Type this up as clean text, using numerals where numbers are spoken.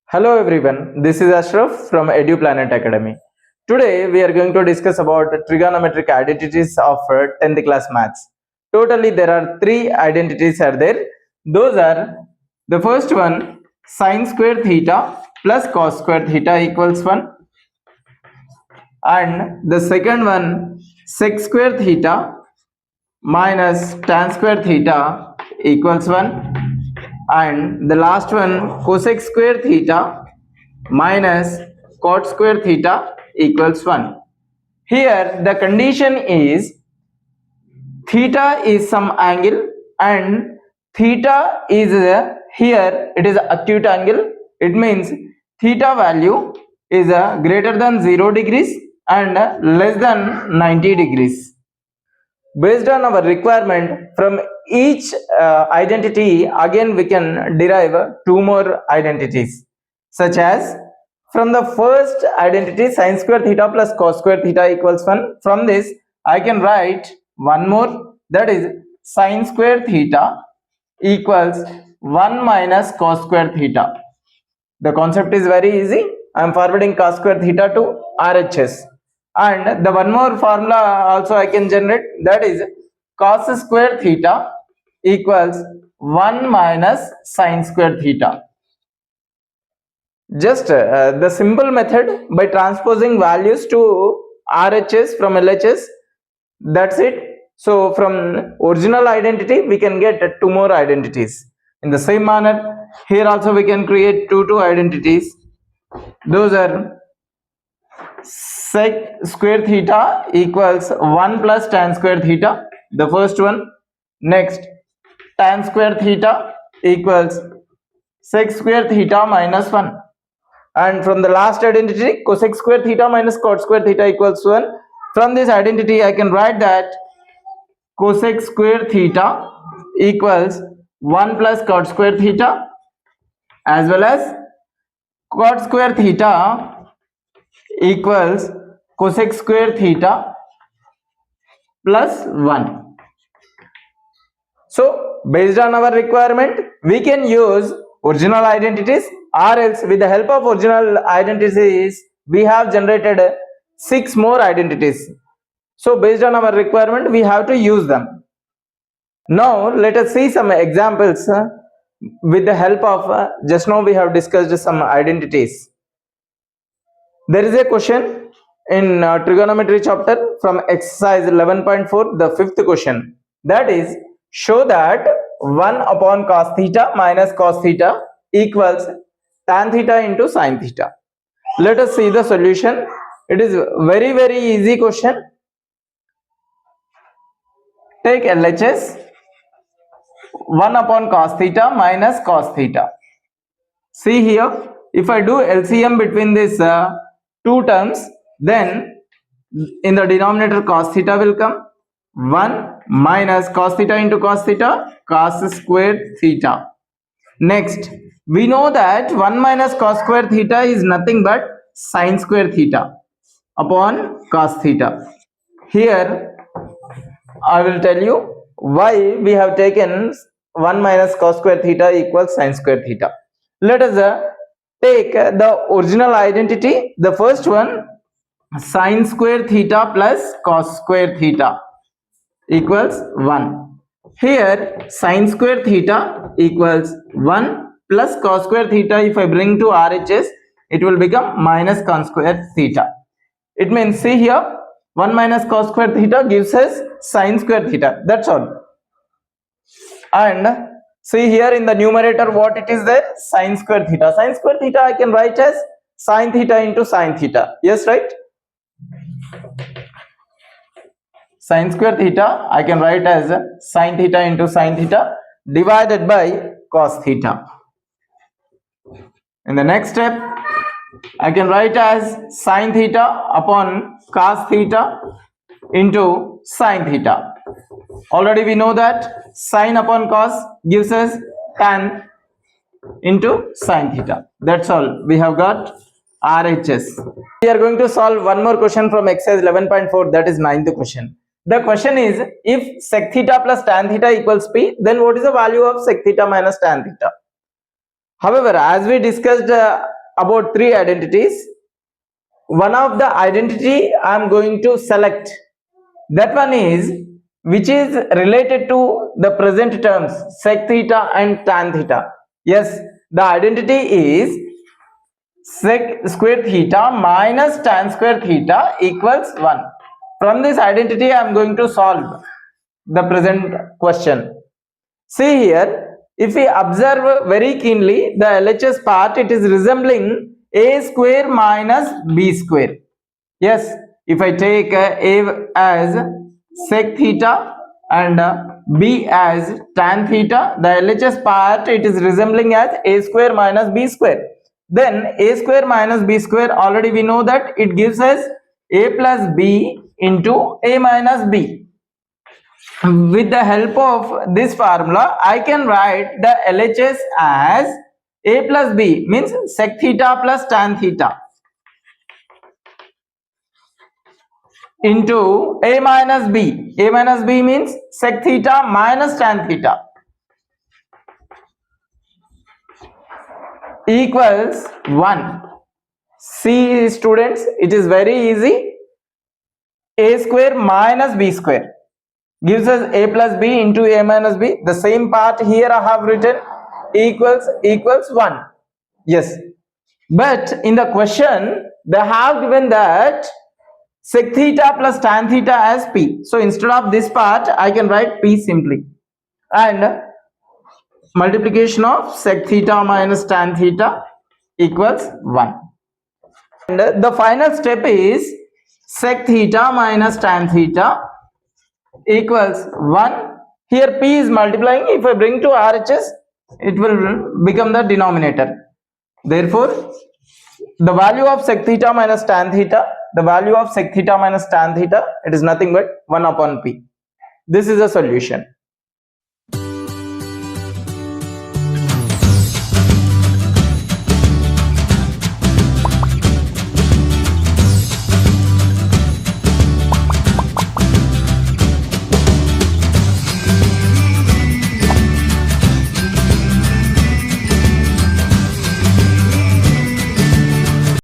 Hello everyone, this is Ashraf from EduPlanet Academy. Today we are going to discuss about trigonometric identities of 10th class maths. Totally there are 3 identities are there. Those are the first one sine square theta plus cos square theta equals 1, and the second one sec square theta minus tan square theta equals 1, and the last one cosec square theta minus cot square theta equals 1. Here the condition is theta is some angle and theta is here it is acute angle. It means theta value is greater than 0 degrees and less than 90 degrees. Based on our requirement from each identity, again we can derive 2 more identities, such as from the first identity sine square theta plus cos square theta equals 1. From this I can write one more, that is sine square theta equals 1 minus cos square theta. The concept is very easy. I am forwarding cos square theta to RHS, and the one more formula also I can generate, that is cos square theta equals 1 minus sine square theta. Just the simple method by transposing values to RHS from LHS, that's it. So from original identity we can get 2 more identities. In the same manner here also we can create two identities. Those are sec square theta equals 1 plus tan square theta, the first one. Next tan square theta equals sec square theta minus 1, and from the last identity cosec square theta minus cot square theta equals 1. From this identity I can write that cosec square theta equals 1 plus cot square theta, as well as cot square theta equals cosec square theta plus 1. So based on our requirement we can use original identities, or else with the help of original identities we have generated 6 more identities. So based on our requirement we have to use them. Now let us see some examples with the help of just now we have discussed some identities. There is a question in trigonometry chapter from exercise 11.4, the 5th question, that is show that 1 upon cos theta minus cos theta equals tan theta into sin theta. Let us see the solution. It is very easy question. Take LHS 1 upon cos theta minus cos theta. See here, if I do LCM between these two terms, then in the denominator cos theta will come. 1 minus cos theta into cos theta, cos square theta. Next, we know that 1 minus cos square theta is nothing but sin square theta upon cos theta. Here I will tell you why we have taken 1 minus cos square theta equals sin square theta. Let us take the original identity, the first one sin square theta plus cos square theta equals 1. Here sin square theta equals 1 plus cos square theta, if I bring to RHS it will become minus cos square theta. It means, see here, 1 minus cos square theta gives us sin square theta, that's all. And see here in the numerator what it is there, sin square theta. Sin square theta I can write as sin theta into sin theta. Yes, right? Sin square theta I can write as sin theta into sin theta divided by cos theta. In the next step I can write as sin theta upon cos theta into sin theta. Already we know that sin upon cos gives us tan into sin theta. That's all. We have got RHS. We are going to solve one more question from exercise 11.4, that is 9th question. The question is, if sec theta plus tan theta equals P, then what is the value of sec theta minus tan theta? However, as we discussed about three identities. One of the identity I am going to select. That one is which is related to the present terms sec theta and tan theta. Yes, the identity is sec square theta minus tan square theta equals 1. From this identity I am going to solve the present question. See here, if we observe very keenly the LHS part, it is resembling a square minus b square. Yes, if I take a as sec theta and b as tan theta, the LHS part it is resembling as a square minus b square. Then a square minus b square, already we know that it gives us a plus b into a minus b. With the help of this formula, I can write the LHS as a plus b, means sec theta plus tan theta, into a minus b. A minus b means sec theta minus tan theta equals 1. See students, it is very easy. A square minus b square gives us a plus b into a minus b. The same part here I have written equals 1. Yes, but in the question they have given that sec theta plus tan theta as p. So instead of this part I can write p simply, and multiplication of sec theta minus tan theta equals 1. And the final step is sec theta minus tan theta equals 1. Here p is multiplying. If I bring to RHS, it will become the denominator. Therefore, the value of sec theta minus tan theta, it is nothing but 1 upon p. This is a solution.